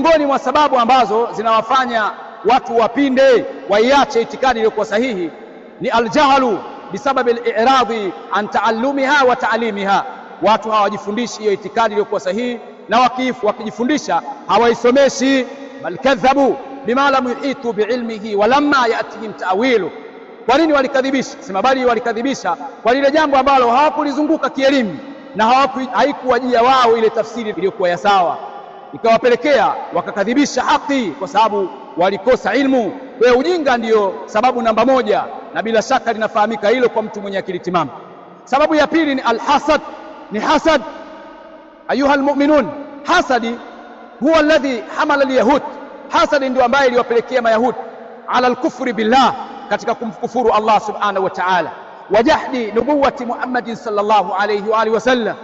miongoni mwa sababu ambazo zinawafanya watu wapinde waiache itikadi iliyokuwa sahihi ni aljahlu bisababi al-i'radi an ta'allumiha wa ta'limiha. Watu hawajifundishi hiyo itikadi iliyokuwa sahihi, na wakijifundisha hawaisomeshi. Bal kadhabu bima lam yuhitu biilmihi wa lamma yatihim ta'wilu. Kwa nini walikadhibisha? Sema bali walikadhibisha kwa lile jambo ambalo hawakulizunguka kielimu na haikuwajia wao ile tafsiri iliyokuwa ya sawa, ikawapelekea wakakadhibisha haki kwa sababu walikosa ilmu. Kwa hiyo ujinga ndiyo sababu namba moja, na bila shaka linafahamika hilo kwa mtu mwenye akili timamu. Sababu ya pili ni alhasad, ni hasad. Ayuha almu'minun, hasadi huwa alladhi hamala alyahud. Hasadi ndio ambaye iliwapelekea mayahudi ala alkufri billah, katika kumkufuru Allah subhanahu wa ta'ala, wajahdi nubuwati Muhammadin sallallahu alayhi wa alihi wasallam,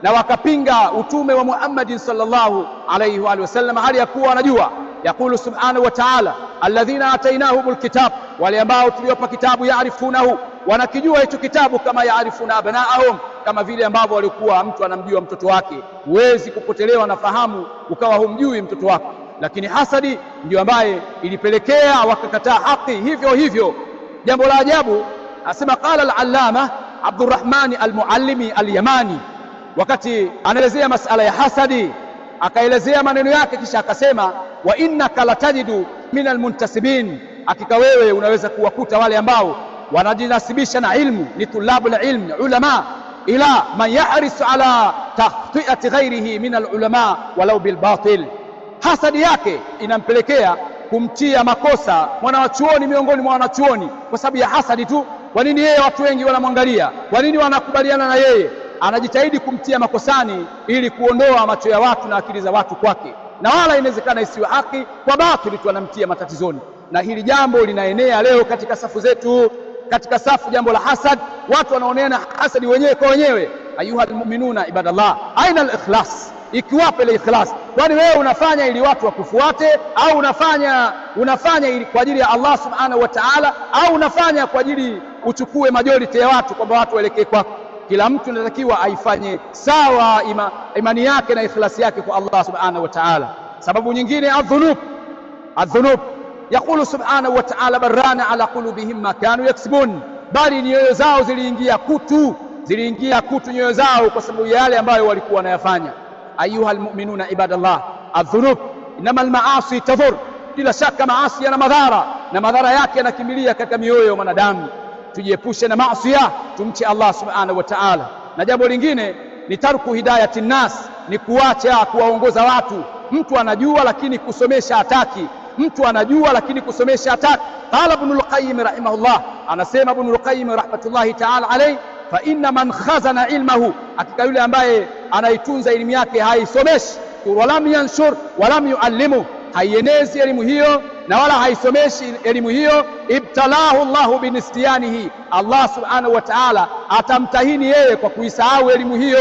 na wakapinga utume wa Muhammadin sallallahu alayhi wa alihi wasallam hali ya kuwa wanajua. Yaqulu subhanahu wa ta'ala, alladhina atainahumul kitab, wale ambao tuliwapa kitabu, yaarifunahu, wanakijua hicho kitabu, kama yaarifuna abnaahum, kama vile ambavyo walikuwa mtu anamjua mtoto wake. Huwezi kupotelewa na fahamu ukawa humjui mtoto wako. Lakini hasadi ndio ambaye ilipelekea wakakataa haki hivyo hivyo. Jambo la ajabu, asema qala al-allama Abdurrahman al-Muallimi al-Yamani, wakati anaelezea masala ya hasadi, akaelezea maneno yake, kisha akasema wa innaka latajidu min almuntasibin, hakika wewe unaweza kuwakuta wale ambao wanajinasibisha na ilmu, ni tulabul ilm, ulama, ila man yahrisu ala takhti'ati ghairihi min alulama walau bilbatil. Hasadi yake inampelekea kumtia makosa mwanachuoni miongoni mwa wanachuoni kwa sababu ya hasadi tu. Kwa nini yeye watu wengi wanamwangalia? Kwa nini wanakubaliana na yeye? Anajitahidi kumtia makosani ili kuondoa macho ya watu na akili za watu kwake, na wala inawezekana isiwe haki, kwa batili tu anamtia matatizoni. Na hili jambo linaenea leo katika safu zetu, katika safu jambo la hasad. Watu wanaoneana hasadi wenyewe kwa wenyewe. Ayuha almu'minuna ibadallah, aina al-ikhlas? Ikiwape ile ikhlas. Kwani wewe unafanya ili watu wakufuate, au unafanya ili kwa ajili ya Allah subhanahu wa ta'ala, au unafanya kwa ajili uchukue majority ya watu kwamba watu waelekee kwako? Kila mtu anatakiwa aifanye sawa imani yake na ikhlasi yake kwa Allah subhanahu wa ta'ala. Sababu nyingine adhunub. Yaqulu subhanahu wa ta'ala barrana ala qulubihim ma kanu yaksubun, bali nyoyo zao ziliingia kutu nyoyo zao kwa sababu ya yale ambayo walikuwa wanayafanya. Ayuha almu'minuna ibadallah, adhunub inama almaasi tadhur, bila shaka maasi yana madhara, na madhara yake yanakimbilia katika mioyo ya wanadamu. Tujiepushe na maasi, tumche Allah subhanahu wa ta'ala. Na jambo lingine ni tarku hidayati nnas, ni kuacha kuwaongoza watu. Mtu anajua lakini kusomesha hataki, mtu anajua lakini kusomesha hataki. Qala Ibn al-Qayyim rahimahullah, anasema Ibn al-Qayyim rahmatullahi ta'ala alayhi, fa inna man khazana ilmahu, hakika yule ambaye anaitunza elimu yake, haisomeshi, walam yanshur walam yuallimu, haienezi elimu hiyo na wala haisomeshi elimu hiyo, ibtalahu Allahu binistiyanihi, Allah subhanahu wa ta'ala atamtahini yeye kwa kuisahau elimu hiyo,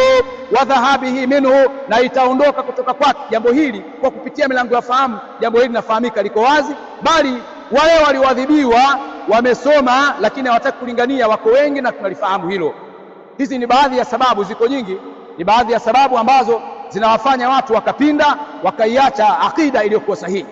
wa dhahabihi minhu, na itaondoka kutoka kwake. Jambo hili kwa kupitia milango ya fahamu, jambo hili linafahamika, liko wazi, bali wale walioadhibiwa wamesoma lakini hawataki kulingania wako wengi, na tunalifahamu hilo. Hizi ni baadhi ya sababu, ziko nyingi, ni baadhi ya sababu ambazo zinawafanya watu wakapinda wakaiacha akida iliyokuwa sahihi.